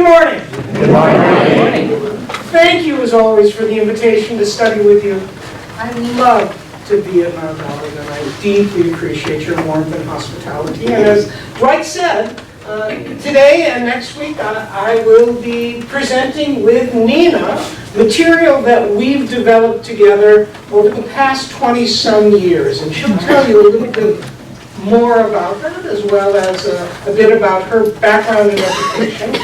morning. Good morning. Thank you, as always, for the invitation to study with you. I love to be at Mount Olive, and I deeply appreciate your warmth and hospitality. And as Dwight said, today and next week I will be presenting with Nina material that we've developed together over the past 20-some years. And she'll tell you a little bit more about that, as well as a bit about her background in education.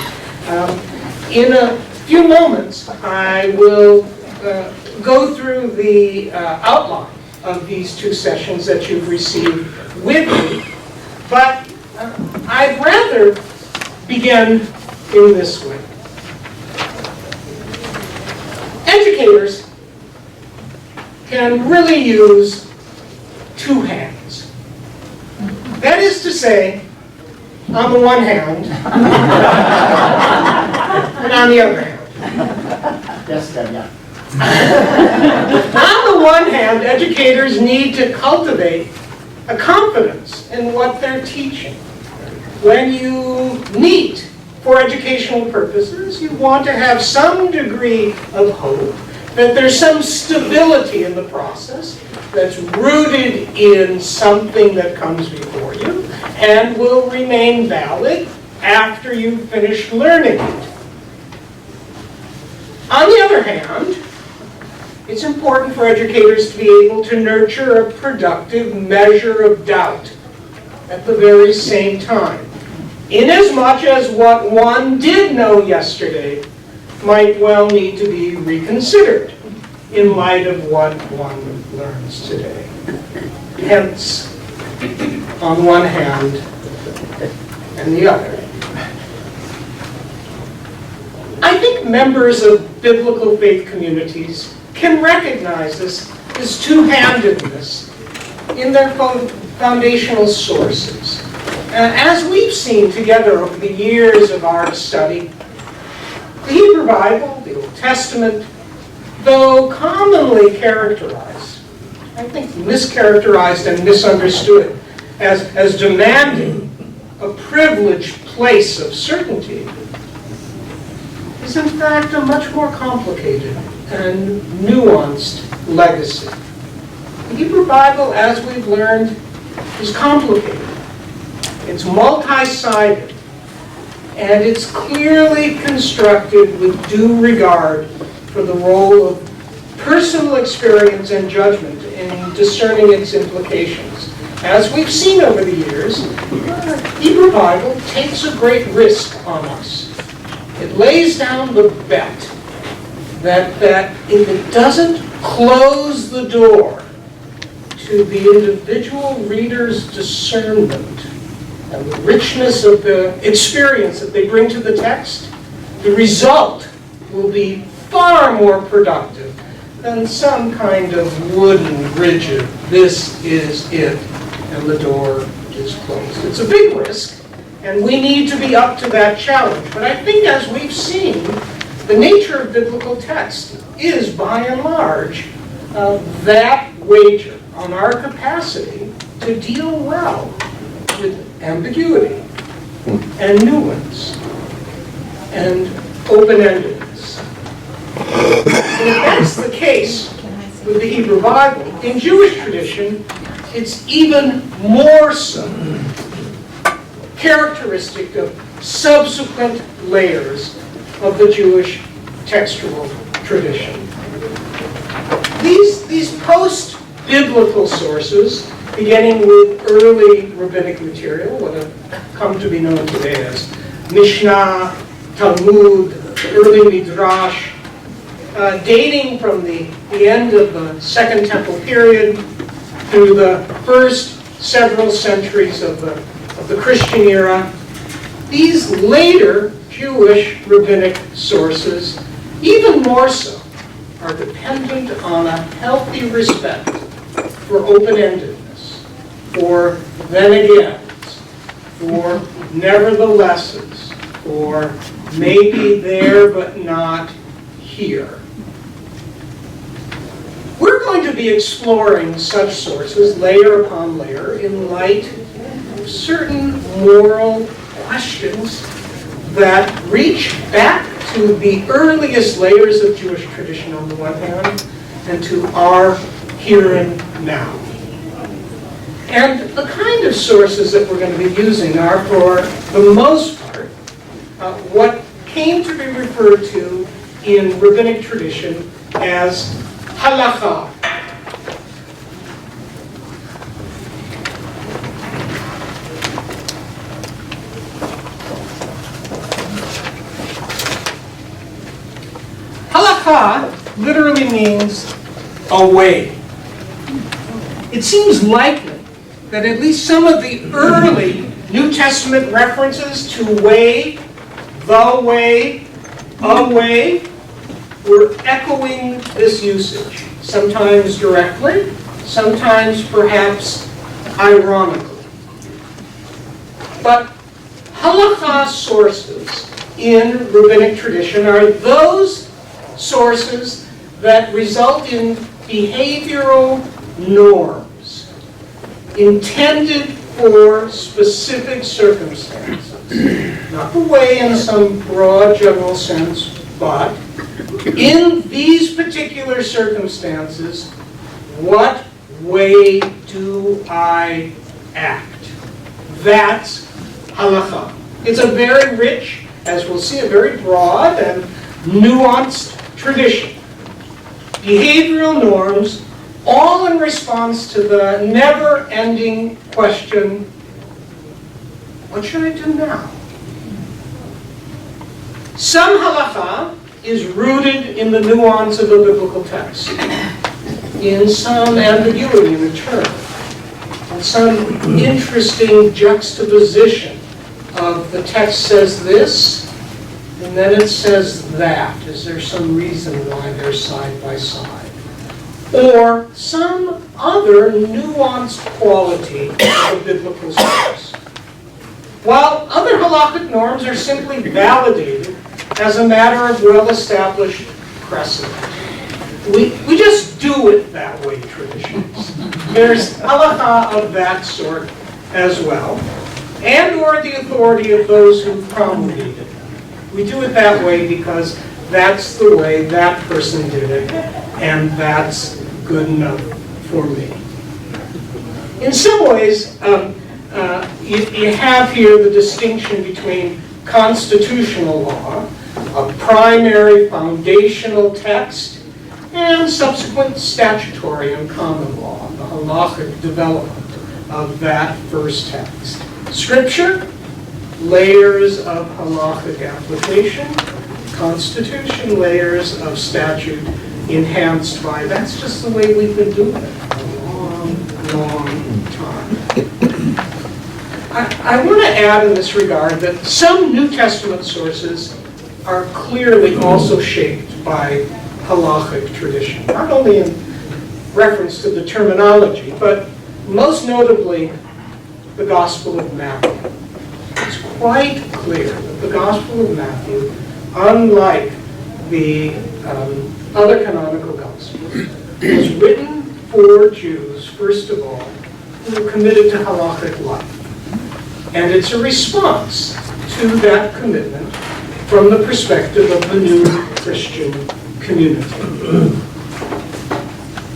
In a few moments, I will go through the outline of these two sessions that you've received with me, but I'd rather begin in this way. Educators can really use two hands. That is to say, on the one hand, and on the other hand. Yes, yeah. On the one hand, educators need to cultivate a confidence in what they're teaching. When you meet for educational purposes, you want to have some degree of hope that there's some stability in the process that's rooted in something that comes before you and will remain valid after you've finished learning it. On the other hand, it's important for educators to be able to nurture a productive measure of doubt at the very same time, inasmuch as what one did know yesterday might well need to be reconsidered in light of what one learns today. Hence, on one hand and the other. I think members of biblical faith communities can recognize this two-handedness in their foundational sources. As we've seen together over the years of our study, the Hebrew Bible, the Old Testament, though commonly characterized, I think mischaracterized and misunderstood, as demanding a privileged place of certainty, is in fact a much more complicated and nuanced legacy. The Hebrew Bible, as we've learned, is complicated. It's multi-sided, and it's clearly constructed with due regard for the role of personal experience and judgment in discerning its implications. As we've seen over the years, the Hebrew Bible takes a great risk on us. It lays down the bet that if it doesn't close the door to the individual reader's discernment and the richness of the experience that they bring to the text, the result will be far more productive than some kind of wooden, rigid, this is it, and the door is closed. It's a big risk, and we need to be up to that challenge. But I think, as we've seen, the nature of biblical text is, by and large, that wager on our capacity to deal well with ambiguity and nuance and open-endedness. And if that's the case with the Hebrew Bible, in Jewish tradition, it's even more so characteristic of subsequent layers of the Jewish textual tradition. These post-biblical sources, beginning with early rabbinic material, what have come to be known today as Mishnah, Talmud, early Midrash, dating from the end of the Second Temple period through the first several centuries of the Christian era. These later Jewish rabbinic sources, even more so, are dependent on a healthy respect for open-endedness, for then agains, for neverthelesses, for maybe there but not here. We're going to be exploring such sources layer upon layer in light of certain moral questions that reach back to the earliest layers of Jewish tradition on the one hand, and to our here and now. And the kind of sources that we're going to be using are, for the most part, what came to be referred to in rabbinic tradition as Halakhah. Halakhah literally means a way. It seems likely that at least some of the early New Testament references to way, the way, a way, were echoing this usage, sometimes directly, sometimes perhaps ironically. But Halakhah sources in rabbinic tradition are those sources that result in behavioral norms intended for specific circumstances. Not the way in some broad general sense, but in these particular circumstances, what way do I act? That's Halakhah. It's a very rich, as we'll see, a very broad and nuanced tradition. Behavioral norms, all in response to the never-ending question, what should I do now? Some Halakhah is rooted in the nuance of a biblical text, in some ambiguity in a term, and some interesting juxtaposition of the text says this, and then it says that. Is there some reason why they're side by side? Or some other nuanced quality of a biblical source. While other halakhic norms are simply validated as a matter of well-established precedent. We just do it that way, traditions. There's halakha of that sort as well, and or the authority of those who promulgated it. We do it that way because that's the way that person did it, and that's good enough for me. In some ways, you have here the distinction between constitutional law, a primary foundational text, and subsequent statutory and common law, the halachic development of that first text. Scripture, layers of halachic application, constitution, layers of statute enhanced by, that's just the way we've been doing it for a long, long time. I want to add in this regard that some New Testament sources are clearly also shaped by halachic tradition, not only in reference to the terminology, but most notably the Gospel of Matthew. It's quite clear that the Gospel of Matthew, unlike the other canonical Gospels, was written for Jews, first of all, who were committed to halachic life. And it's a response to that commitment from the perspective of the new Christian community.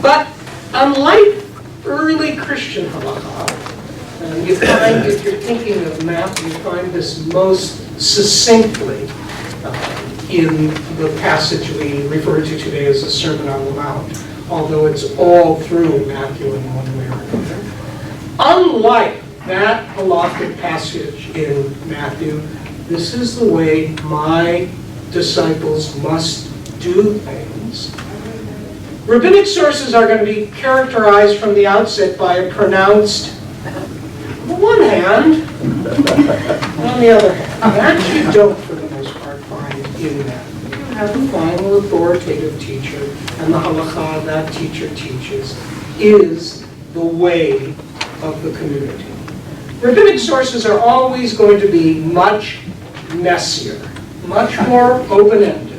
But unlike early Christian halakha, you find, if you're thinking of Matthew, you find this most succinctly in the passage we refer to today as the Sermon on the Mount, although it's all through Matthew in one way or another. Unlike that halakhic passage in Matthew, this is the way my disciples must do things. Rabbinic sources are going to be characterized from the outset by a pronounced, on the one hand, on the other hand. That you don't, for the most part, find in that. You have a final authoritative teacher, and the halakha that teacher teaches is the way of the community. Rabbinic sources are always going to be much messier, much more open-ended.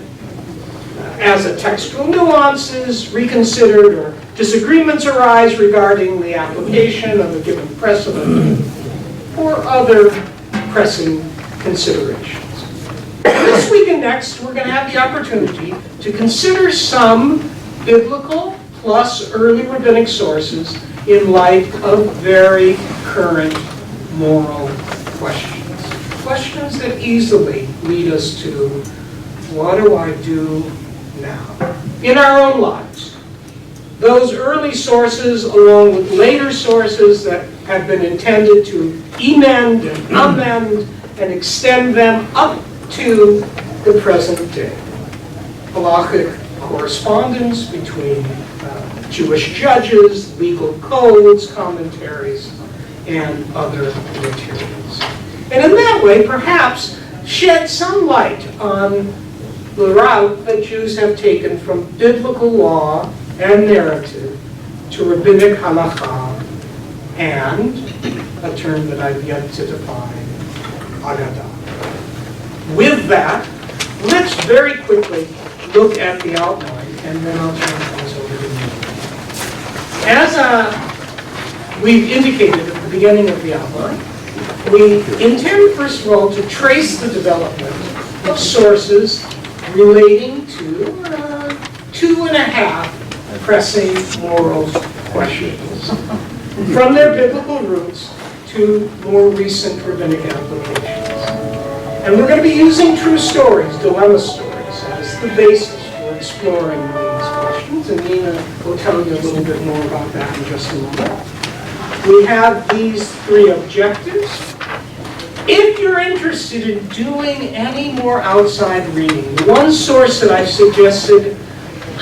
As a textual nuances reconsidered or disagreements arise regarding the application of a given precedent or other pressing considerations. This week and next, we're going to have the opportunity to consider some biblical plus early rabbinic sources in light of very current moral questions. Questions that easily lead us to, what do I do now? In our own lives. Those early sources, along with later sources that have been intended to emend and amend and extend them up to the present day. Halakhic correspondence between Jewish judges, legal codes, commentaries, and other materials. And in that way, perhaps shed some light on the route that Jews have taken from biblical law and narrative to rabbinic halakha and a term that I've yet to define, Aggadah. With that, let's very quickly look at the outline, and then I'll turn things over to you. As we've indicated at the beginning of the outline, we intend, first of all, to trace the development of sources relating to 2.5 pressing moral questions, from their biblical roots to more recent rabbinic applications. And we're going to be using true stories, dilemma stories, as the basis for exploring these questions, and Nina will tell you a little bit more about that in just a moment. We have these 3 objectives. If you're interested in doing any more outside reading, the one source that I've suggested,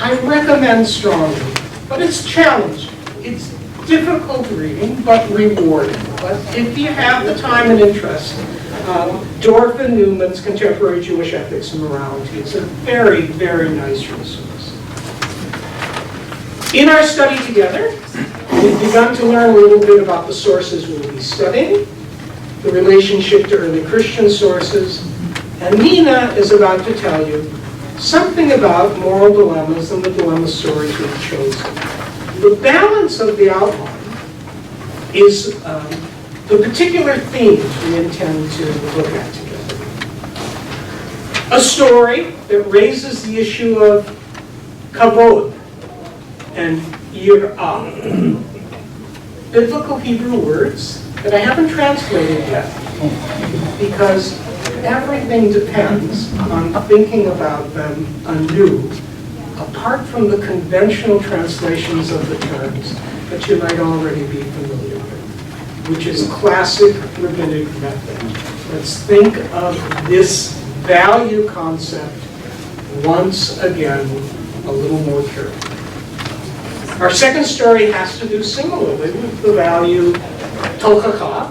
I recommend strongly, but it's challenging. It's difficult reading, but rewarding. But if you have the time and interest, Dorff and Newman's Contemporary Jewish Ethics and Morality is a very, very nice resource. In our study together, we've begun to learn a little bit about the sources we'll be studying, the relationship to early Christian sources, and Nina is about to tell you something about moral dilemmas and the dilemma stories we've chosen. The balance of the outline is the particular themes we intend to look at together. A story that raises the issue of kavod and yirah, biblical Hebrew words that I haven't translated yet, because everything depends on thinking about them anew, apart from the conventional translations of the terms that you might already be familiar with, which is classic rabbinic method. Let's think of this value concept once again a little more carefully. Our second story has to do similarly with the value Halakhah,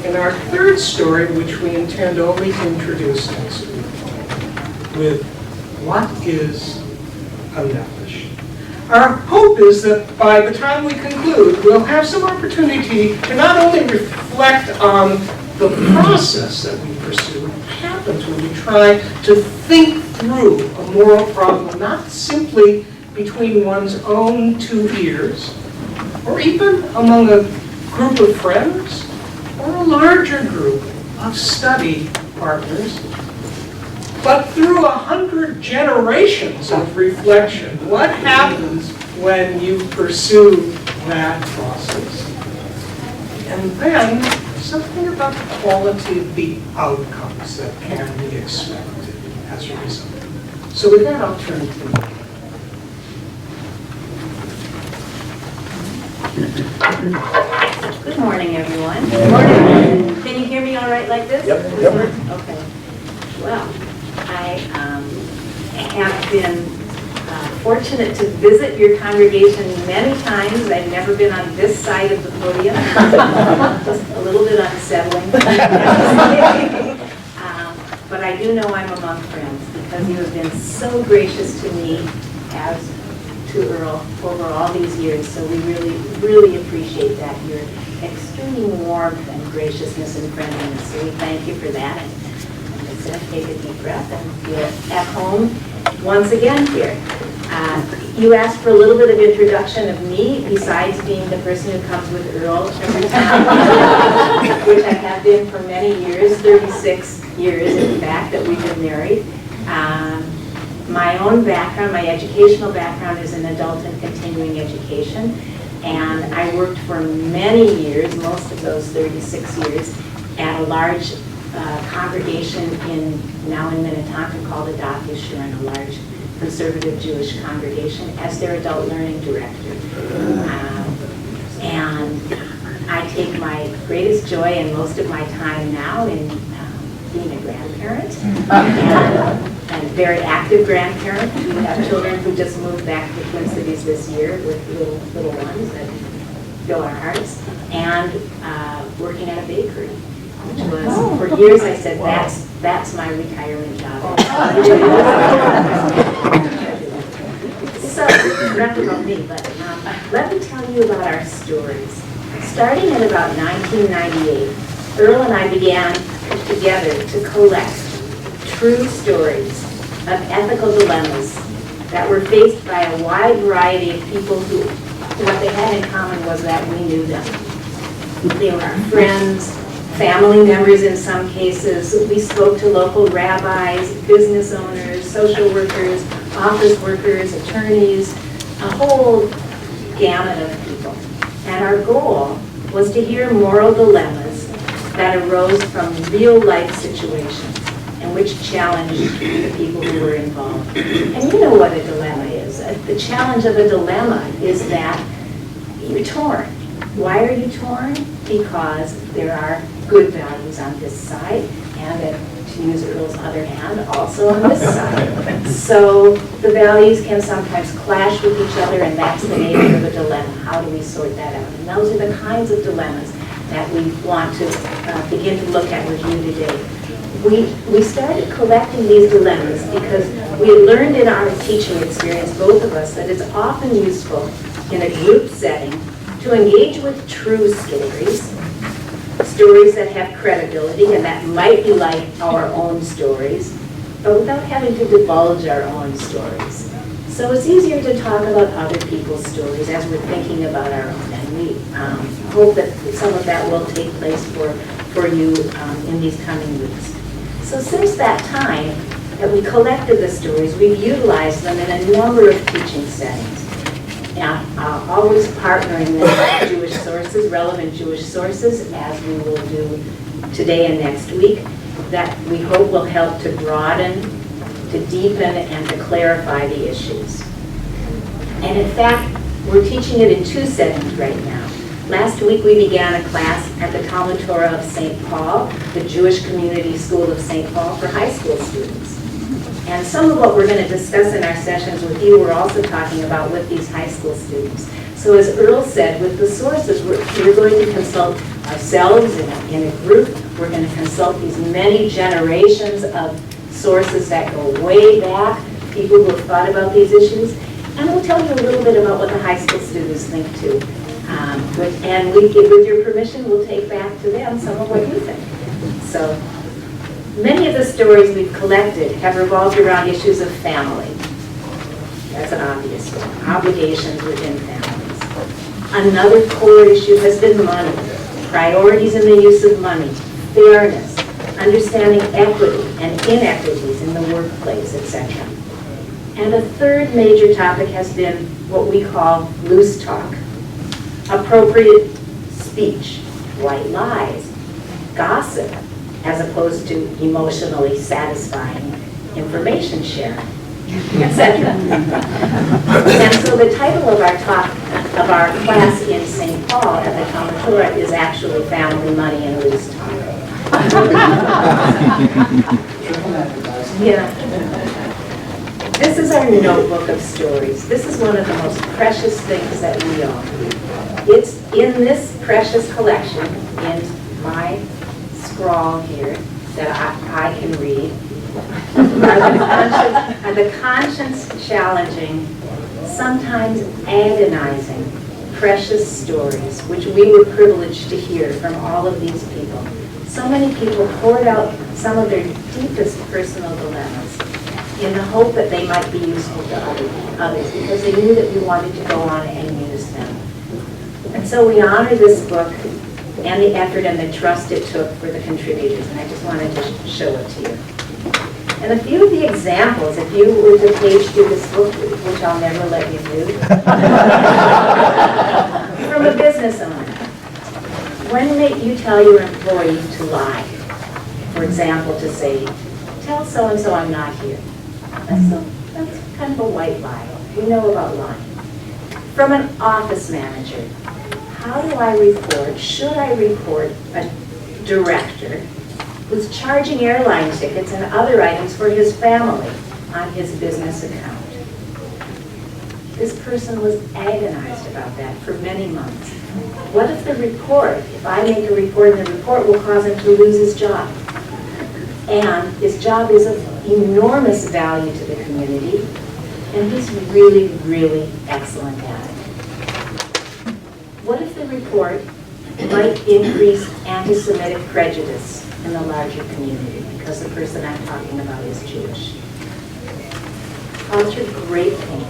and our third story, which we intend only to introduce next week, with what is a nefesh. Our hope is that by the time we conclude, we'll have some opportunity to not only reflect on the process that we pursue, what happens when we try to think through a moral problem, not simply between one's own 2 ears, or even among a group of friends, or a larger group of study partners, but through 100 generations of reflection. What happens when you pursue that process? And then something about the quality of the outcomes that can be expected as a result. So with that, I'll turn to you. Good morning, everyone. Good morning. Can you hear me all right like this? Yep. Okay. Well, I have been fortunate to visit your congregation many times. I've never been on this side of the podium. Just a little bit unsettling. But I do know I'm among friends because you have been so gracious to me as to Earl over all these years, so we really, really appreciate that, your extreme warmth and graciousness and friendliness, so we thank you for that. And as I said, take a deep breath and feel at home once again here. You asked for a little bit of introduction of me, besides being the person who comes with Earl every time, which I have been for many years, 36 years in fact, that we've been married. My own background, my educational background is in adult and continuing education, and I worked for many years, most of those 36 years, at a large congregation now in Minneapolis called Aggadah, a large conservative Jewish congregation, as their adult learning director. And I take my greatest joy and most of my time now in being a grandparent, and a very active grandparent. We have children who just moved back to the Twin Cities this year with little ones that fill our hearts, and working at a bakery, which was, for years I said, that's my retirement job. So, enough about me, but let me tell you about our stories. Starting in about 1998, Earl and I began together to collect true stories of ethical dilemmas that were faced by a wide variety of people who, what they had in common was that we knew them. They were our friends, family members in some cases. We spoke to local rabbis, business owners, social workers, office workers, attorneys, a whole gamut of people. And our goal was to hear moral dilemmas that arose from real life situations and which challenged the people who were involved. And you know what a dilemma is. The challenge of a dilemma is that you're torn. Why are you torn? Because there are good values on this side, and to use Earl's other hand, also on this side. So the values can sometimes clash with each other, and that's the nature of a dilemma. How do we sort that out? And those are the kinds of dilemmas that we want to begin to look at with you today. We started collecting these dilemmas because we had learned in our teaching experience, both of us, that it's often useful in a group setting to engage with true stories, stories that have credibility and that might be like our own stories, but without having to divulge our own stories. So it's easier to talk about other people's stories as we're thinking about our own, and we hope that some of that will take place for you in these coming weeks. So since that time that we collected the stories, we've utilized them in a number of teaching settings. Always partnering with Jewish sources, relevant Jewish sources, as we will do today and next week, that we hope will help to broaden, to deepen, and to clarify the issues. And in fact, we're teaching it in two settings right now. Last week we began a class at the Talmud Torah of St. Paul, the Jewish Community School of St. Paul for high school students. And some of what we're going to discuss in our sessions with you, we're also talking about with these high school students. So as Earl said, with the sources, we're going to consult ourselves in a group. We're going to consult these many generations of sources that go way back, people who have thought about these issues. And we'll tell you a little bit about what the high school students think too. And with your permission, we'll take back to them some of what you think. So many of the stories we've collected have revolved around issues of family. That's an obvious one. Obligations within families. Another core issue has been money. Priorities in the use of money. Fairness. Understanding equity and inequities in the workplace, etc. And a third major topic has been what we call loose talk. Appropriate speech. White lies. Gossip, as opposed to emotionally satisfying information sharing, etc. And so the title of our talk, of our class in St. Paul at the Talmud Torah is actually Family, Money, and Loose Talk. Yeah. This is our notebook of stories. This is one of the most precious things that we own. It's in this precious collection, in my scrawl here that I can read, are the conscience-challenging, sometimes agonizing, precious stories which we were privileged to hear from all of these people. So many people poured out some of their deepest personal dilemmas in the hope that they might be useful to others, because they knew that we wanted to go on and use them. And so we honor this book and the effort and the trust it took for the contributors, and I just wanted to show it to you. And a few of the examples, if you were to page through this book, which I'll never let you do, from a business owner. When may you tell your employee to lie? For example, to say, tell so-and-so I'm not here. That's kind of a white lie. We know about lying. From an office manager, how do I report, should I report a director who's charging airline tickets and other items for his family on his business account? This person was agonized about that for many months. What if the report, if I make a report and the report will cause him to lose his job? And his job is of enormous value to the community, and he's really, really excellent at it. What if the report might increase anti-Semitic prejudice in the larger community because the person I'm talking about is Jewish? Cause her great pain.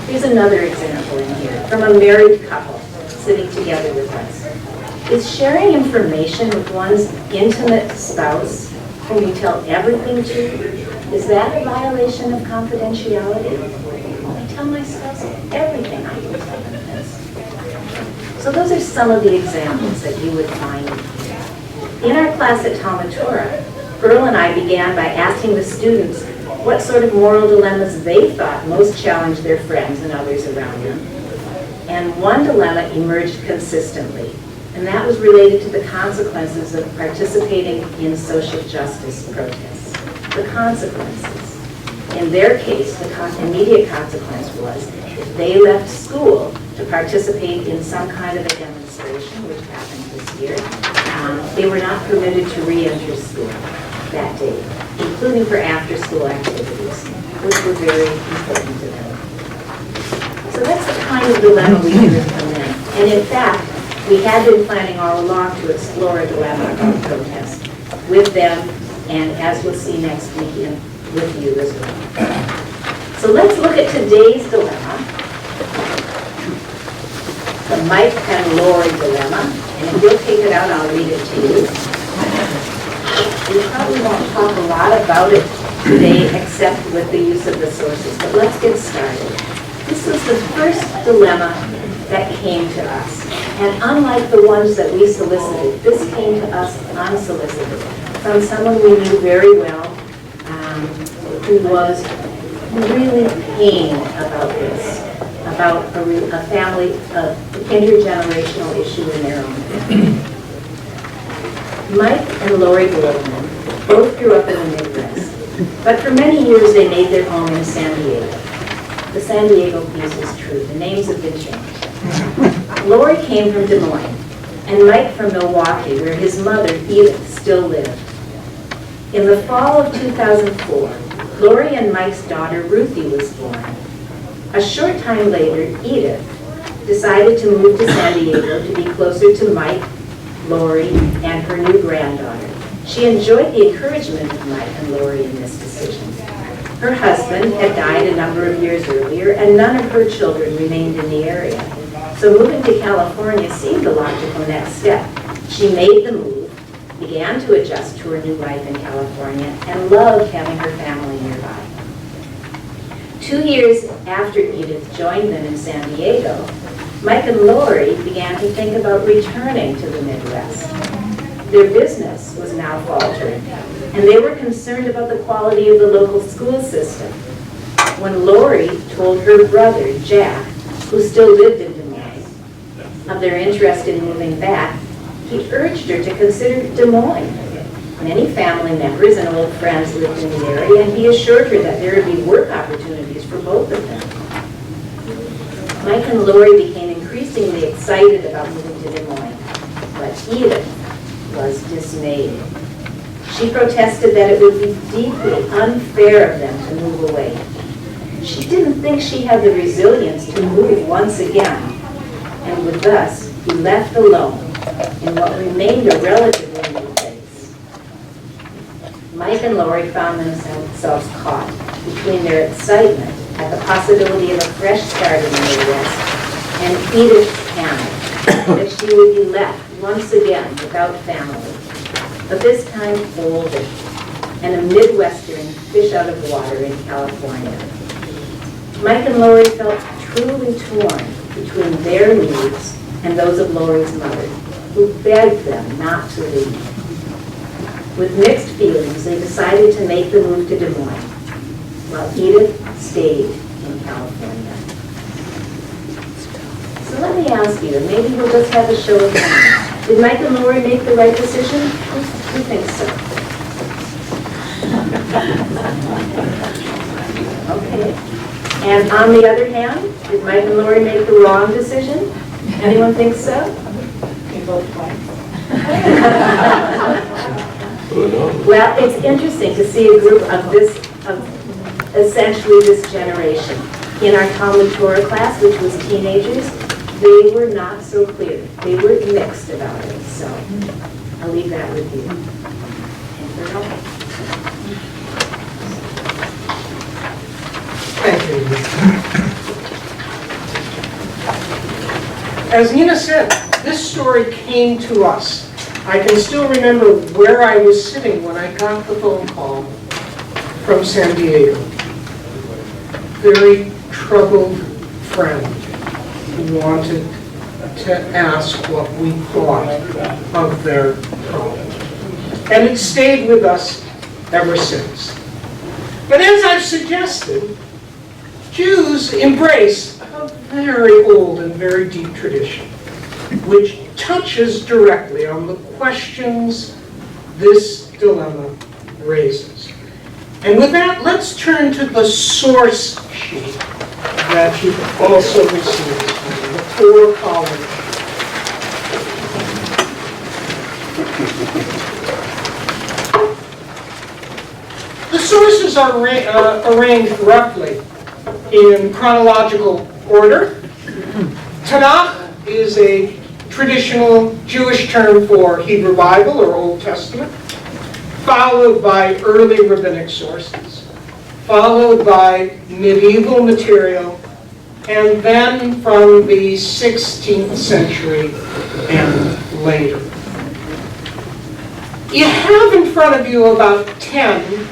Here's another example in here from a married couple sitting together with us. Is sharing information with one's intimate spouse whom you tell everything to, is that a violation of confidentiality? I tell my spouse everything I can tell them this. So those are some of the examples that you would find here. In our class at Talmud Torah, Earl and I began by asking the students what sort of moral dilemmas they thought most challenged their friends and others around them. And one dilemma emerged consistently, and that was related to the consequences of participating in social justice protests. The consequences. In their case, the immediate consequence was if they left school to participate in some kind of a demonstration, which happened this year, they were not permitted to re-enter school that day, including for after-school activities, which were very important to them. So that's the kind of dilemma we heard from them. And in fact, we had been planning all along to explore a dilemma about protest with them, and as we'll see next week, with you as well. So let's look at today's dilemma, the Mike and Lori dilemma. And if you'll take it out, I'll read it to you. We probably won't talk a lot about it today, except with the use of the sources, but let's get started. This was the first dilemma that came to us. And unlike the ones that we solicited, this came to us unsolicited from someone we knew very well, who was really pained about this, about a family, an intergenerational issue in their own family. Mike and Lori Goldman both grew up in the Midwest, but for many years they made their home in San Diego. The San Diego piece is true. The names have been changed. Lori came from Des Moines, and Mike from Milwaukee, where his mother, Edith, still lived. In the fall of 2004, Lori and Mike's daughter, Ruthie, was born. A short time later, Edith decided to move to San Diego to be closer to Mike, Lori, and her new granddaughter. She enjoyed the encouragement of Mike and Lori in this decision. Her husband had died a number of years earlier, and none of her children remained in the area. So moving to California seemed the logical next step. She made the move, began to adjust to her new life in California, and loved having her family nearby. 2 years after Edith joined them in San Diego, Mike and Lori began to think about returning to the Midwest. Their business was now faltering, and they were concerned about the quality of the local school system. When Lori told her brother, Jack, who still lived in Des Moines, of their interest in moving back, he urged her to consider Des Moines. Many family members and old friends lived in the area, and he assured her that there would be work opportunities for both of them. Mike and Lori became increasingly excited about moving to Des Moines, but Edith was dismayed. She protested that it would be deeply unfair of them to move away. She didn't think she had the resilience to move once again, and would thus be left alone in what remained a relatively new place. Mike and Lori found themselves caught between their excitement at the possibility of a fresh start in the Midwest and Edith's panic that she would be left once again without family, but this time older and a Midwestern fish out of water in California. Mike and Lori felt truly torn between their needs and those of Lori's mother, who begged them not to leave. With mixed feelings, they decided to make the move to Des Moines, while Edith stayed in California. So let me ask you, and maybe we'll just have a show of hands. Did Mike and Lori make the right decision? Who thinks so? Okay. And on the other hand, did Mike and Lori make the wrong decision? Anyone think so? They both twice. Well, it's interesting to see a group of essentially this generation. In our Talmud Torah class, which was teenagers, they were not so clear. They were mixed about it. So I'll leave that with you. Thank you. As Nina said, this story came to us. I can still remember where I was sitting when I got the phone call from San Diego. Very troubled friend who wanted to ask what we thought of their problem. And it stayed with us ever since. But as I've suggested, Jews embrace a very old and very deep tradition, which touches directly on the questions this dilemma raises. And with that, let's turn to the source sheet that you've also received, the 4-column. The sources are arranged roughly in chronological order. Tanakh is a traditional Jewish term for Hebrew Bible or Old Testament, followed by early rabbinic sources, followed by medieval material, and then from the 16th century and later. You have in front of you about 10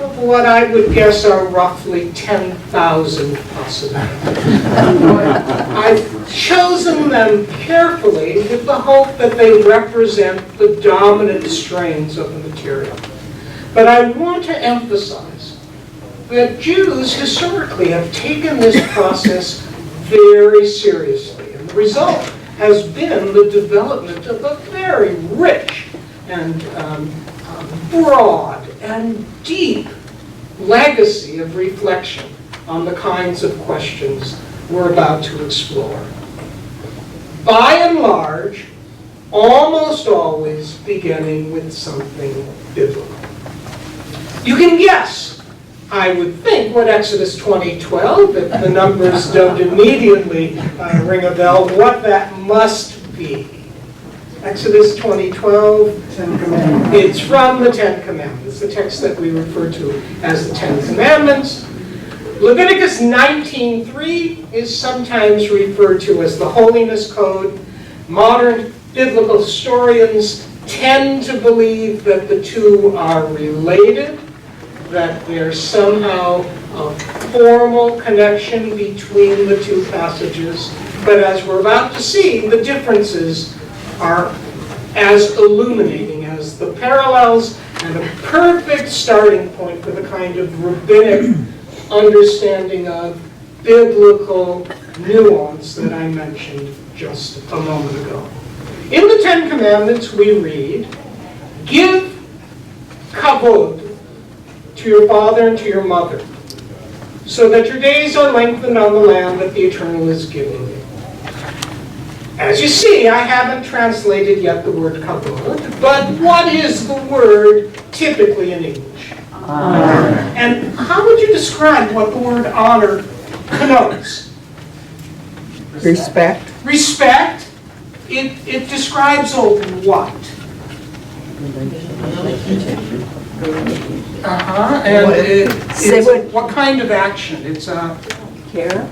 of what I would guess are roughly 10,000 possibilities. I've chosen them carefully with the hope that they represent the dominant strains of the material. But I want to emphasize that Jews historically have taken this process very seriously, and the result has been the development of a very rich and broad and deep legacy of reflection on the kinds of questions we're about to explore. By and large, almost always beginning with something biblical. You can guess, I would think, what Exodus 20:12, if the numbers don't immediately ring a bell, what that must be. Exodus 20:12, it's from the Ten Commandments, the text that we refer to as the Ten Commandments. Leviticus 19:3 is sometimes referred to as the Holiness Code. Modern biblical historians tend to believe that the two are related, that there's somehow a formal connection between the two passages. But as we're about to see, the differences are as illuminating as the parallels, and a perfect starting point for the kind of rabbinic understanding of biblical nuance that I mentioned just a moment ago. In the Ten Commandments we read, "Give kavod to your father and to your mother, so that your days are lengthened on the land that the Eternal is giving you." As you see, I haven't translated yet the word kavod, but what is the word typically in English? Honor. And how would you describe what the word honor connotes? Respect. Respect? It describes a what? And Say it's what kind of action? It's a, Care?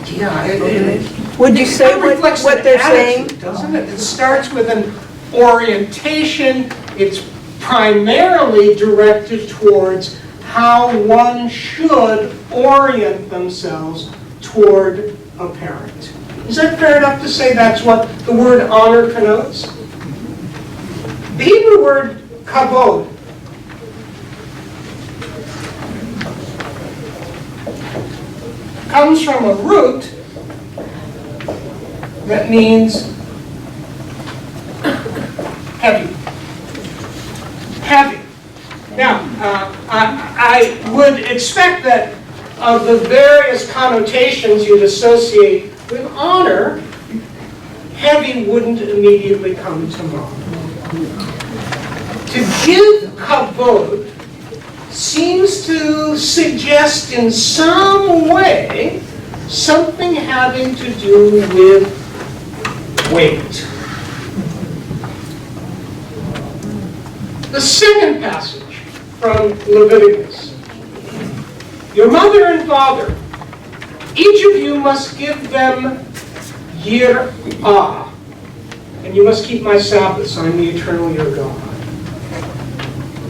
yeah, Would you say it reflects what an they're saying? attitude, doesn't it? It starts with an orientation. It's primarily directed towards how one should orient themselves toward a parent. Is that fair enough to say that's what the word honor connotes? The Hebrew word kavod comes from a root that means heavy. Heavy. Now, I would expect that of the various connotations you'd associate with honor, heavy wouldn't immediately come to mind. To give kavod seems to suggest in some way something having to do with weight. The second passage from Leviticus. Your mother and father, each of you must give them yir'ah, and you must keep my Sabbaths. I'm the eternal your God.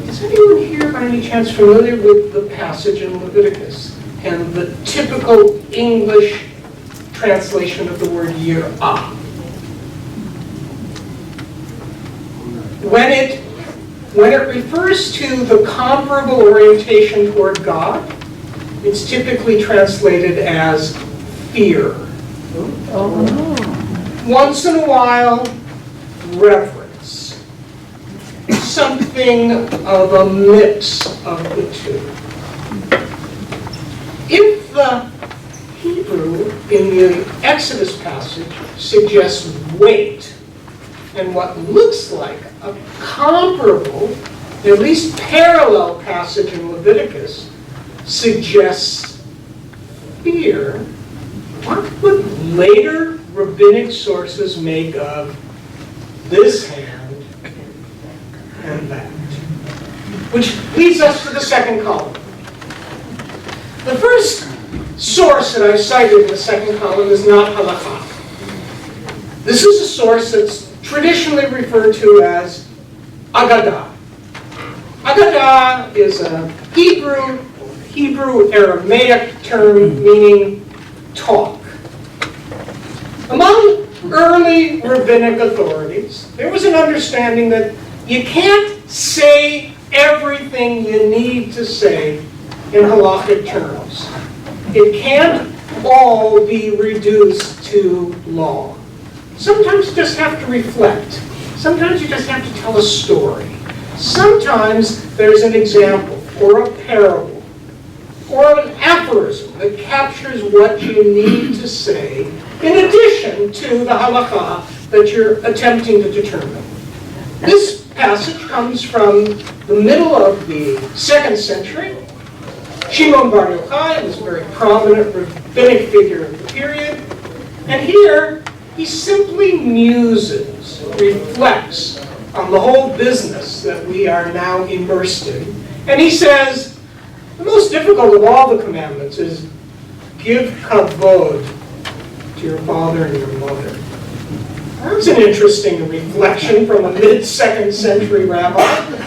Is anyone here by any chance familiar with the passage in Leviticus and the typical English translation of the word yir'ah? When it refers to the comparable orientation toward God, it's typically translated as fear. Once in a while, reverence. Something of a mix of the two. If the Hebrew in the Exodus passage suggests weight, and what looks like a comparable, at least parallel passage in Leviticus suggests fear, what would later rabbinic sources make of this hand and that? Which leads us to the second column. The first source that I cited in the second column is not Halakhah. This is a source that's traditionally referred to as Aggadah. Aggadah is a Hebrew Aramaic term meaning talk. Among early rabbinic authorities, there was an understanding that you can't say everything you need to say in halakhic terms. It can't all be reduced to law. Sometimes you just have to reflect. Sometimes you just have to tell a story. Sometimes there's an example or a parable or an aphorism that captures what you need to say in addition to the halakha that you're attempting to determine. This passage comes from the middle of the 2nd century. Shimon Bar Yochai was a very prominent rabbinic figure of the period. And here, he simply muses, reflects on the whole business that we are now immersed in. And he says, the most difficult of all the commandments is give kavod to your father and your mother. That's an interesting reflection from a mid-2nd century rabbi,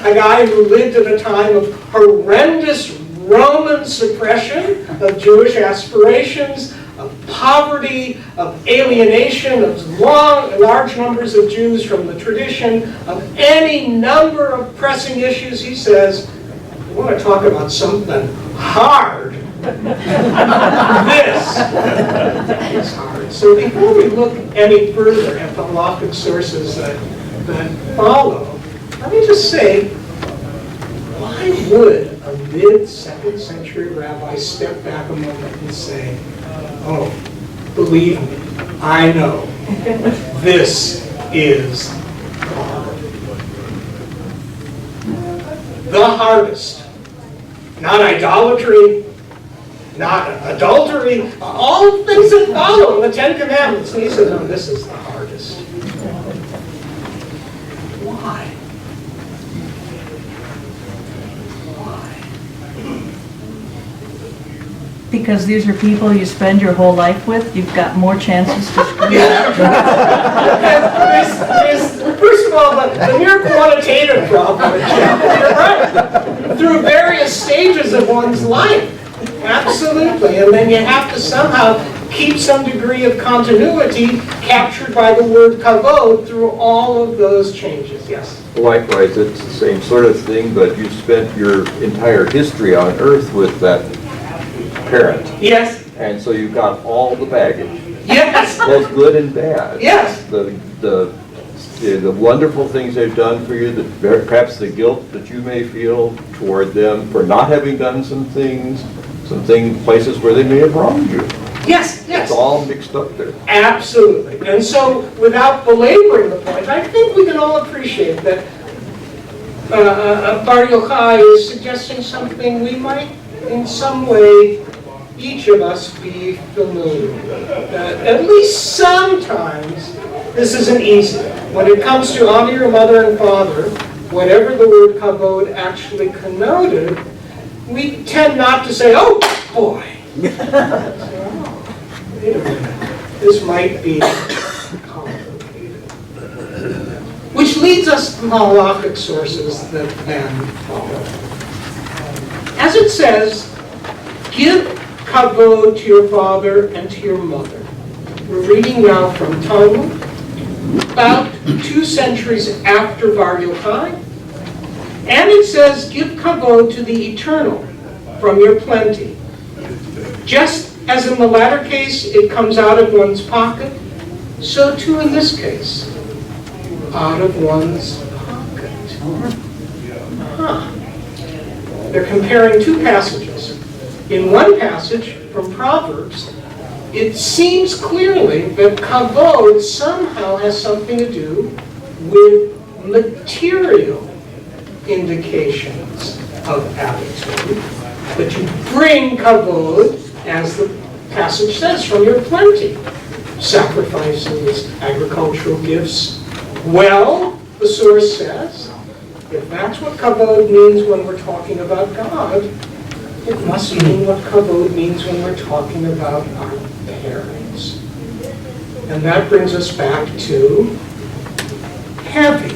a guy who lived at a time of horrendous Roman suppression of Jewish aspirations, of poverty, of alienation of large numbers of Jews from the tradition, of any number of pressing issues. He says, you want to talk about something hard? This is hard. So before we look any further at the halakhic sources that follow, let me just say, why would a mid-2nd century rabbi step back a moment and say, oh, believe me, I know, this is hard. The hardest. Not idolatry, not adultery, all the things that follow in the 10 Commandments. And he says, no, this is the hardest. Why? because these are people you spend your whole life with? You've got more chances to screw up? First of all, the mere quantitative problem, you're right, through various stages of one's life. Absolutely, and then you have to somehow keep some degree of continuity captured by the word kavod through all of those changes, yes. Likewise, it's the same sort of thing, but you spent your entire history on earth with that parent. Yes, And so you've got all the baggage, yes, both good and bad. yes, The wonderful things they've done for you, perhaps the guilt that you may feel toward them for not having done some things, places where they may have wronged you. yes, yes. It's all mixed up there. Absolutely. And so, without belaboring the point, I think we can all appreciate that Bar Yochai is suggesting something we might, in some way, each of us be familiar with. At least sometimes, this isn't easy. When it comes to honor your mother and father, whatever the word kavod actually connoted, we tend not to say, oh, boy. Wait a minute. This might be complicated. Which leads us to halachic sources that then follow. As it says, give kavod to your father and to your mother. We're reading now from Talmud, about 2 centuries after Bar Yochai. And it says, give kavod to the eternal from your plenty. Just as in the latter case, it comes out of one's pocket, so too in this case, out of one's pocket. Huh. They're comparing 2 passages. In one passage from Proverbs, it seems clearly that kavod somehow has something to do with material indications of attitude. That you bring kavod, as the passage says, from your plenty. Sacrifices, agricultural gifts. Well, the source says, if that's what kavod means when we're talking about God, it must mean what kavod means when we're talking about our parents. And that brings us back to heavy.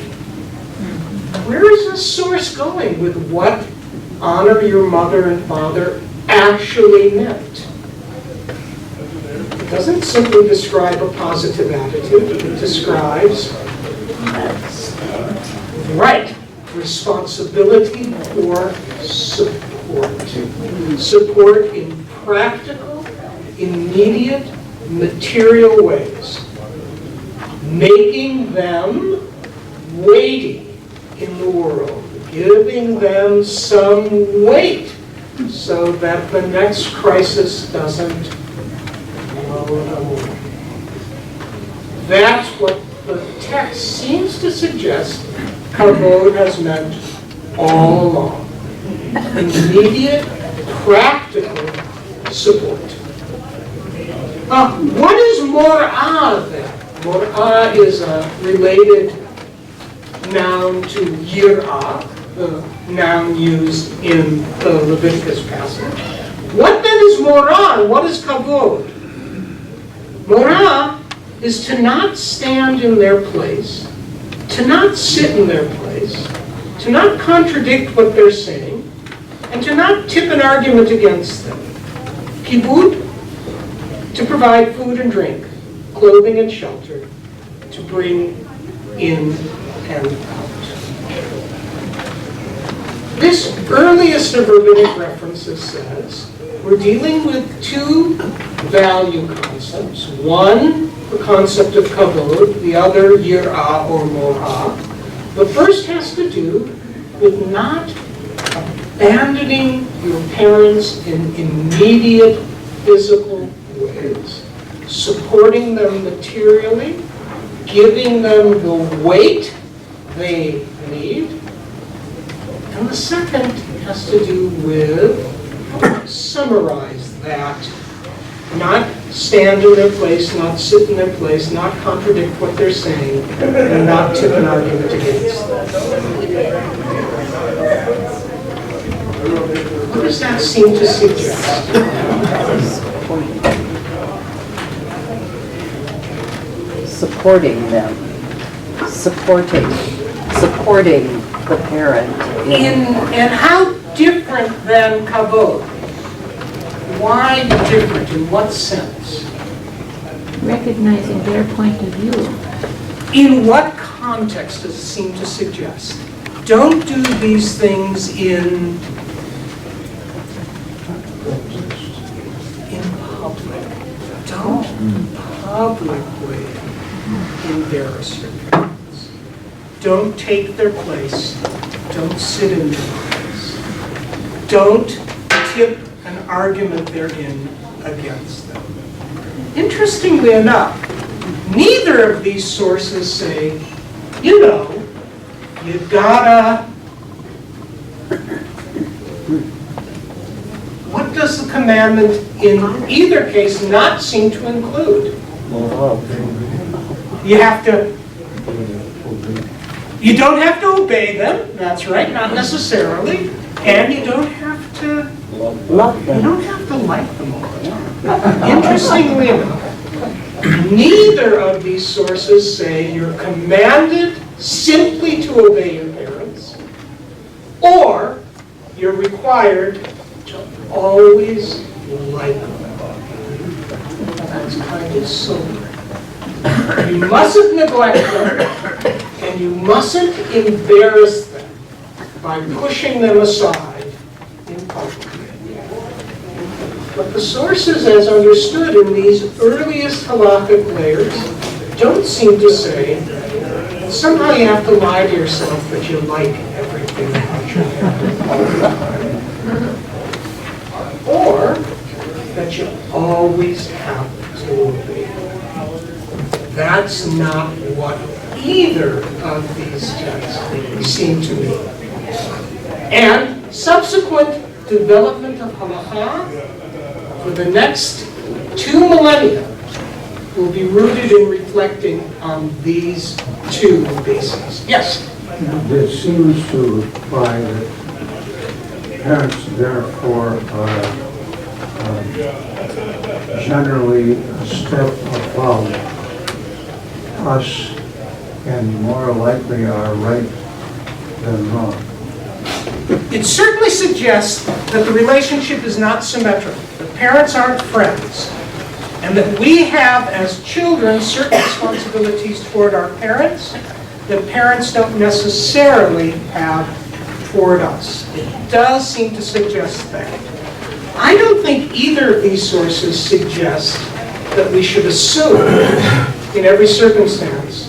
Where is this source going with what honor your mother and father actually meant? It doesn't simply describe a positive attitude, it describes right responsibility for support. Support in practical, immediate, material ways. Making them weighty in the world, giving them some weight so that the next crisis doesn't blow them away. That's what the text seems to suggest kavod has meant all along. Immediate, practical support. What is mor'ah then? Mor'ah is a related noun to yir'ah, the noun used in the Leviticus passage. What then is mor'ah and what is kavod? Mor'ah is to not stand in their place, to not sit in their place, to not contradict what they're saying, and to not tip an argument against them. Kibud, to provide food and drink, clothing and shelter, to bring in and out. This earliest of rabbinic references says we're dealing with 2 value concepts. One, the concept of kavod, the other, yir'ah or mor'ah. The first has to do with not abandoning your parents in immediate physical ways, supporting them materially, giving them the weight they need. And the second has to do with, summarize that, not stand in their place, not sit in their place, not contradict what they're saying, and not tip an argument against them. does that seem to suggest? Supporting them, supporting the parent. And how different than kavod? Why different? In what sense? Recognizing their point of view. In what context does it seem to suggest? Don't do these things in public. Don't publicly embarrass your parents. Don't take their place. Don't sit in their place. Don't tip an argument they're in against them. Interestingly enough, neither of these sources say, you know, you gotta... What does the commandment in either case not seem to include? You have to... You don't have to obey them, that's right, not necessarily, and you don't have to... Love You them. don't have to like them all the time. Interestingly enough, neither of these sources say you're commanded simply to obey your parents, or you're required to always like them. That's kind of sobering. You mustn't neglect them, and you mustn't embarrass them by pushing them aside in public. But the sources, as understood in these earliest halakhic layers, don't seem to say somehow you have to lie to yourself that you like everything about your parents all the time, or that you always have to obey. That's not what either of these texts seem to mean. And subsequent development of halakhah for the next 2 millennia will be rooted in reflecting on these 2 bases. Yes? It seems to imply that parents therefore are generally a step above us and more likely are right than wrong. It certainly suggests that the relationship is not symmetrical, that parents aren't friends, and that we have, as children, certain responsibilities toward our parents that parents don't necessarily have toward us. It does seem to suggest that. I don't think either of these sources suggest that we should assume, in every circumstance,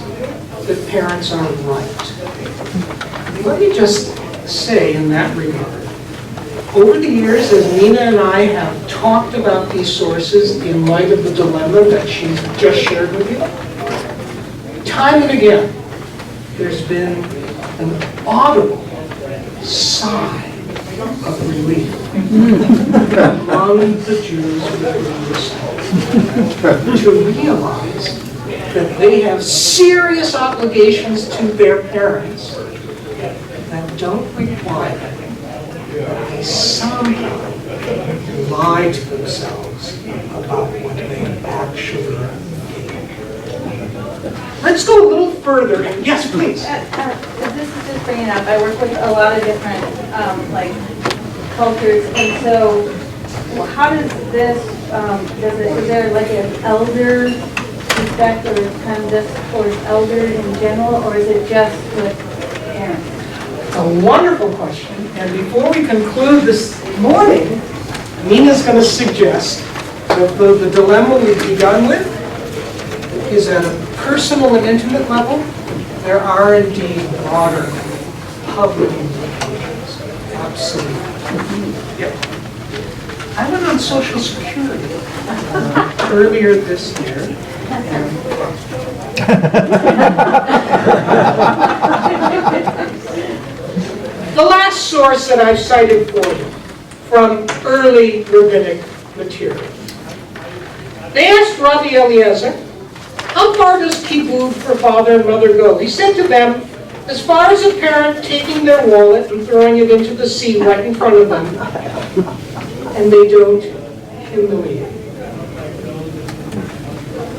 that parents are right. Let me just say in that regard, over the years, as Nina and I have talked about these sources in light of the dilemma that she's just shared with you, time and again, there's been an audible sigh of relief among the Jews who are to realize that they have serious obligations to their parents that don't require that they somehow lie to themselves about what they actually need. Let's go a little further. Yes, please. This is just bringing up, I work with a lot of different, cultures, and so how does this, is there like an elder respect, or kind of just towards elders in general, or is it just with parents? A wonderful question. And before we conclude this morning, Nina's going to suggest that the dilemma we've begun with is at a personal and intimate level. There are indeed broader public implications. Absolutely. Yep. I went on Social Security earlier this year. The last source that I've cited for you from early rabbinic materials. They asked Rabbi Eliezer, how far does kibbud for father and mother go? He said to them, As far as a parent taking their wallet and throwing it into the sea right in front of them, and they don't humiliate.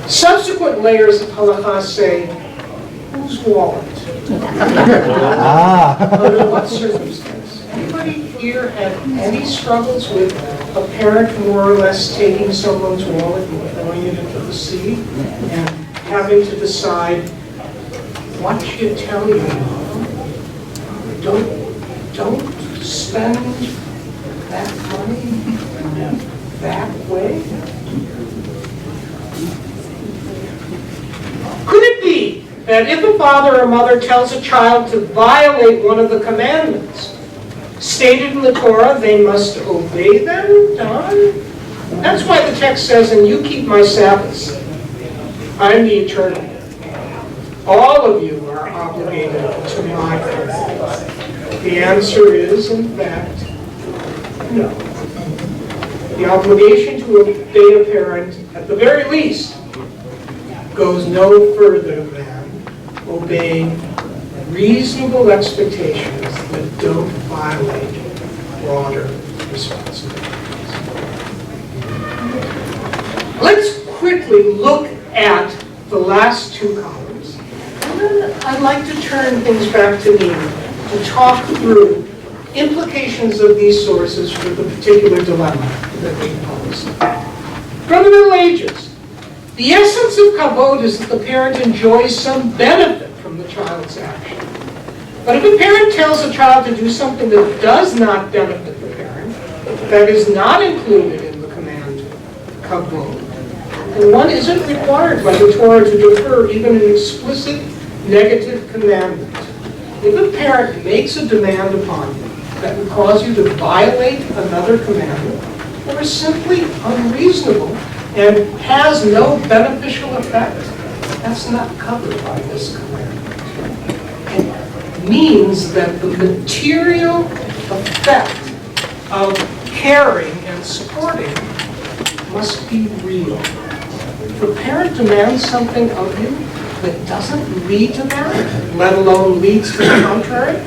Subsequent layers of halakhah say, whose wallet? Under what circumstance? Anybody here had any struggles with a parent more or less taking someone's wallet and throwing it into the sea and having to decide what should tell you? Don't spend that money that way? Could it be that if a father or mother tells a child to violate one of the commandments stated in the Torah, they must obey them? Done? That's why the text says, and you keep my Sabbaths. I am the eternal. All of you are obligated to my commandments. The answer is, in fact, no. The obligation to obey a parent, at the very least, goes no further than obeying reasonable expectations that don't violate broader responsibilities. Let's quickly look at the last two columns. And then I'd like to turn things back to Nina to talk through implications of these sources for the particular dilemma that we pose. From the Middle Ages, the essence of kavod is that the parent enjoys some benefit from the child's action. But if a parent tells a child to do something that does not benefit the parent, that is not included in the command kavod, then one isn't required by the Torah to defer even an explicit negative commandment. If a parent makes a demand upon you that would cause you to violate another commandment, or is simply unreasonable and has no beneficial effect, that's not covered by this commandment. It means that the material effect of caring and supporting must be real. If a parent demands something of you that doesn't lead to that, let alone leads to the contrary,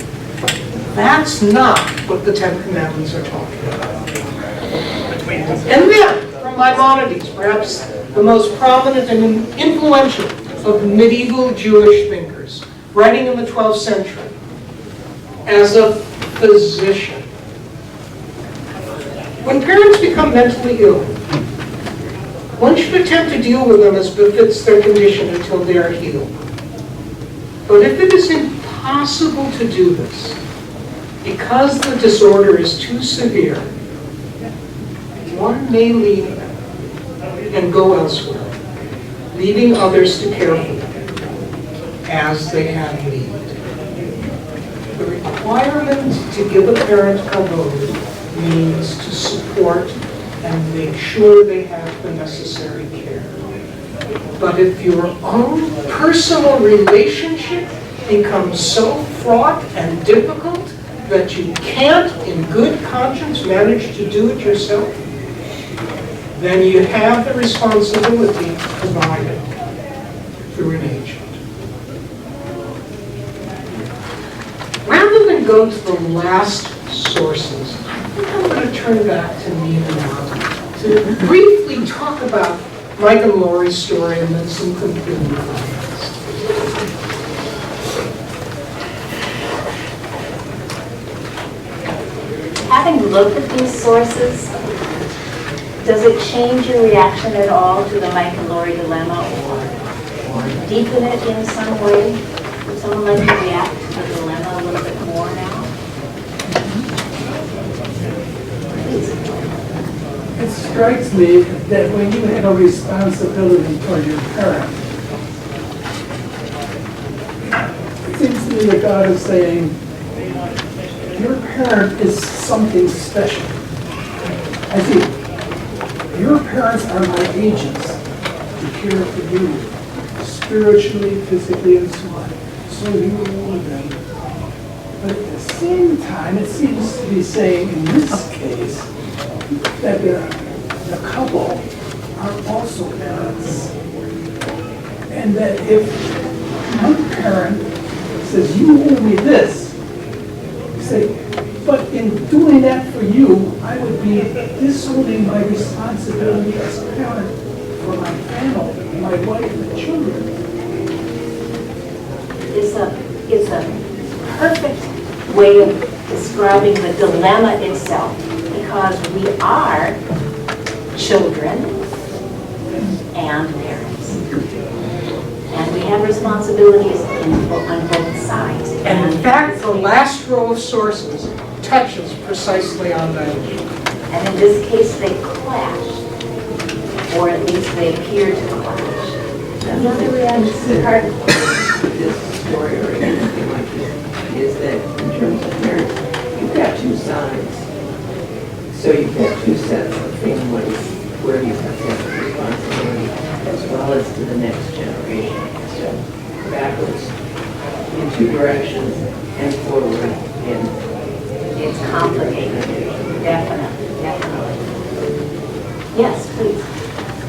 that's not what the Ten Commandments are talking about. And then, from Maimonides, perhaps the most prominent and influential of medieval Jewish thinkers, writing in the 12th century, as a physician. When parents become mentally ill, one should attempt to deal with them as befits their condition until they are healed. But if it is impossible to do this, because the disorder is too severe, one may leave them and go elsewhere, leaving others to care for them as they have need. The requirement to give a parent kavod means to support and make sure they have the necessary care. But if your own personal relationship becomes so fraught and difficult that you can't, in good conscience, manage to do it yourself, then you have the responsibility to provide it through an agent. Rather than go to the last sources, I think I'm going to turn back to Nina now to briefly talk about Mike and Lori's story and then some concluding comments. Having looked at these sources, does it change your reaction at all to the Mike and Lori dilemma or deepen it in some way? Would someone like to react to the dilemma a little bit more now? It strikes me that when you have a responsibility toward your parent, it seems to me that God is saying, your parent is something special. I see. Your parents are my agents to care for you, spiritually, physically, and so on. So you owe them. But at the same time, it seems to be saying, in this case, that the couple are also parents. And that if one parent says, you owe me this. You say, but in doing that for you, I would be disowning my responsibility as a parent for my family, my wife and children. It's a perfect way of describing the dilemma itself, because we are children and parents. And we have responsibilities on both sides. And in fact, the last row of sources touches precisely on that issue. And in this case, they clash, or at least they appear to clash. Another reaction, pardon? This story or anything like this is that in terms of parents, you've got two sides. So you've got two sets of families where you have to have responsibility as well as to the next generation. So backwards in two directions and forward in. It's complicated, definitely. Yes, please.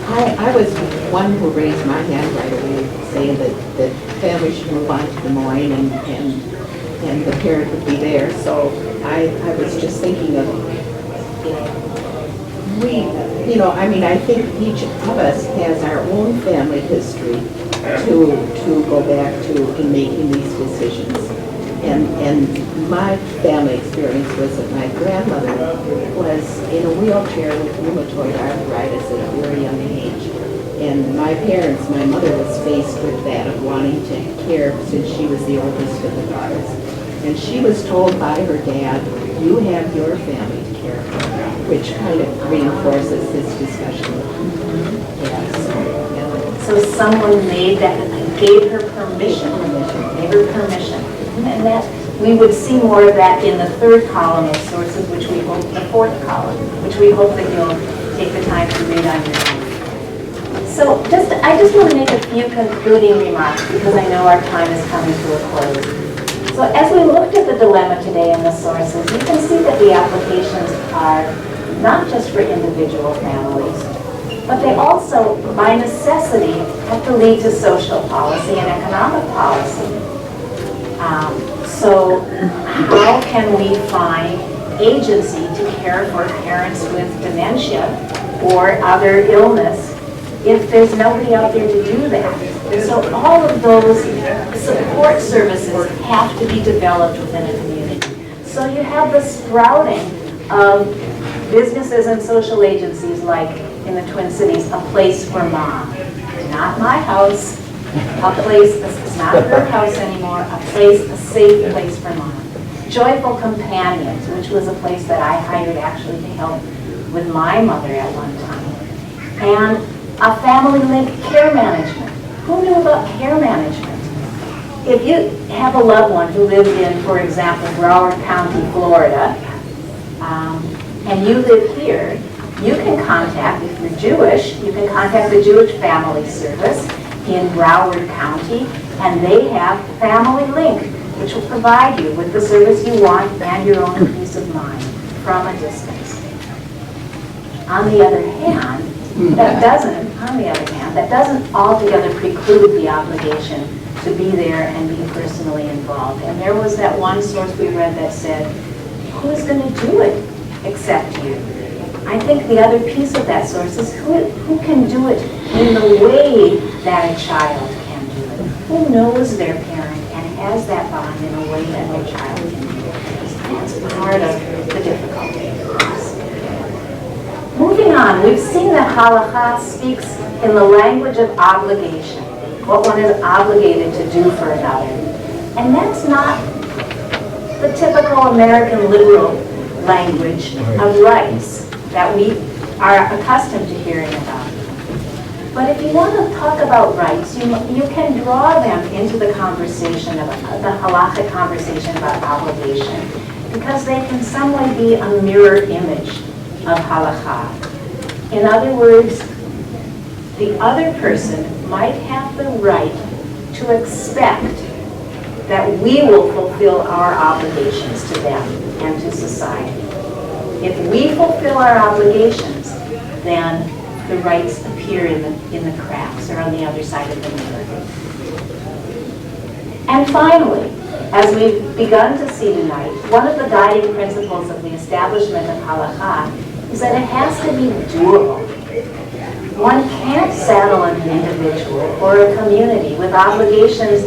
I was one who raised my hand right away, saying that families should move on to Des Moines and the parent would be there. So I was just thinking of, I think each of us has our own family history to go back to in making these decisions. And my family experience was that my grandmother was in a wheelchair with rheumatoid arthritis at a very young age. And my parents, my mother was faced with that of wanting to care since she was the oldest of the daughters. And she was told by her dad, you have your family to care for, which kind of reinforces this discussion. So someone gave her permission, and that we would see more of that in the third column of sources, which we hope, the fourth column, which we hope that you'll take the time to read on your own. So I just want to make a few concluding remarks because I know our time is coming to a close. So as we looked at the dilemma today in the sources, you can see that the applications are not just for individual families, but they also, by necessity, have to lead to social policy and economic policy. So how can we find agency to care for parents with dementia or other illness if there's nobody out there to do that? So all of those support services have to be developed within a community. So you have the sprouting of businesses and social agencies like in the Twin Cities, A Place for Mom. Not my house, a place, it's not her house anymore, a safe place for mom. Joyful Companions, which was a place that I hired actually to help with my mother at one time. And a family link care management. Who knew about care management? If you have a loved one who lives in, for example, Broward County, Florida, and you live here, you can contact, if you're Jewish, you can contact the Jewish Family Service in Broward County, and they have Family Link, which will provide you with the service you want and your own peace of mind from a distance. On the other hand, that doesn't altogether preclude the obligation to be there and be personally involved. And there was that one source we read that said, who's going to do it except you? I think the other piece of that source is who can do it in the way that a child can do it. Who knows their parent and has that bond in a way that their child can do it. That's part of the difficulty for us. Moving on, we've seen that Halakhah speaks in the language of obligation, what one is obligated to do for another. And that's not the typical American liberal language of rights that we are accustomed to hearing about. But if you want to talk about rights, you can draw them into the conversation, the halachic conversation about obligation, because they can some way be a mirror image of halakha. In other words, the other person might have the right to expect that we will fulfill our obligations to them and to society. If we fulfill our obligations, then the rights appear in the cracks or on the other side of the mirror. And finally, as we've begun to see tonight, one of the guiding principles of the establishment of Halakhah is that it has to be doable. One can't saddle an individual or a community with obligations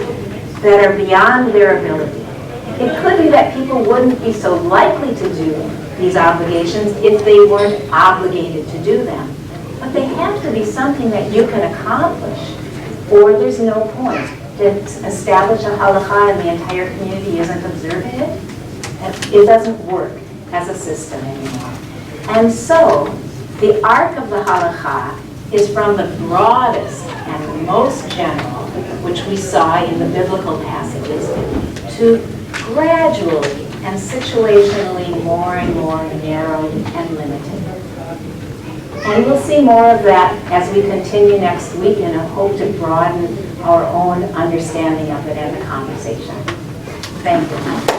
that are beyond their ability. It could be that people wouldn't be so likely to do these obligations if they weren't obligated to do them. But they have to be something that you can accomplish, or there's no point to establish a halakha and the entire community isn't observing it. It doesn't work as a system anymore. And so, the arc of the halakha is from the broadest and the most general, which we saw in the biblical passages, to gradually and situationally more and more narrowed and limited. And we'll see more of that as we continue next week in a hope to broaden our own understanding of it and the conversation. Thank you.